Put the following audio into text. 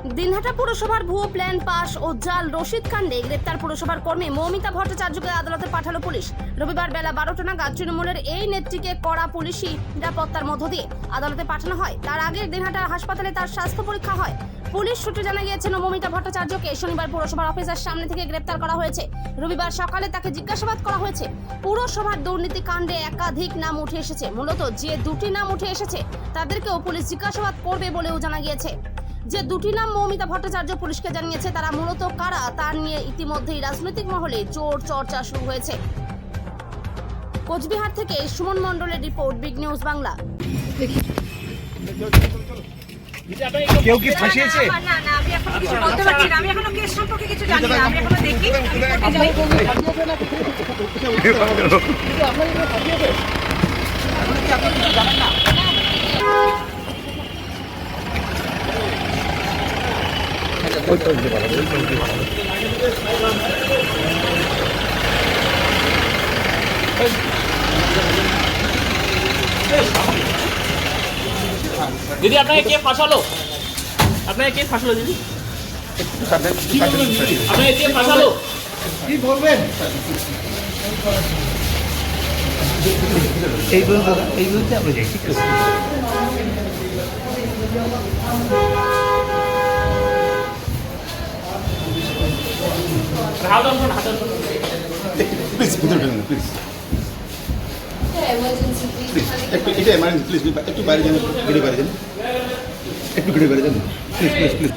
দিনহাটা পুরসভার ভুয়ো plan pass ও জাল রসিদ কাণ্ডে গ্রেপ্তার পুরসভার কর্মী মৌমিতা ভট্টাচার্যকে আদালতে পাঠালো পুলিশ। রবিবার বেলা 12টা নাগাদ তৃণমূলের এই নেত্রীকে কড়া পুলিশি নিরাপত্তার মধ্য দিয়ে আদালতে পাঠানো হয়। তার আগে দিনহাটা হাসপাতালে তার স্বাস্থ্য পরীক্ষা হয়। পুলিশ সূত্রে জানা গিয়েছে মৌমিতা ভট্টাচার্যকে শনিবার পুরসভার অফিসের সামনে থেকে গ্রেপ্তার করা হয়েছে। রবিবার সকালে তাকে জিজ্ঞাসাবাদ করা হয়েছে। পুরসভার দুর্নীতি কাণ্ডে একাধিক নাম উঠে এসেছে। মূলত যে দুটি নাম উঠে এসেছে তাদেরকেও পুলিশ জিজ্ঞাসাবাদ করবে বলেও জানা গিয়েছে। যে দুটি নাম মৌমিতা ভট্টাচার্য পুলিশকে জানিয়েছে তারা মূলত কারা তা নিয়ে ইতিমধ্যেই রাজনৈতিক মহলে জোর চর্চা শুরু হয়েছে। কোচবিহার থেকে সুমন মণ্ডলের রিপোর্ট, বিগ নিউজ বাংলা। কেউ কি ফাঁসিয়েছে? না আমি এখন কিছু বলতে পারছি না। আমি এখনো কেস সম্পর্কে কিছু জানি না। আমি এখনো দেখি দিদি আপনাকে কে ফাঁসালো? আপনাকে কে ফাঁসালো দিদি? আপনাকে কে ফাঁসালো? কি বলবেন? এই বলুন দাদা, এই বলতে আপনি যাই ঠিক আছে। হাত ধরুন, হাত ধরুন। প্লিজ ভিতরে ঢুকুন প্লিজ একটু এটা এমার্জেন্সি প্লিজ একটু বাইরে যান, ঘুরে বাইরে যান, একটু ঘুরে বাইরে যান প্লিজ প্লিজ প্লিজ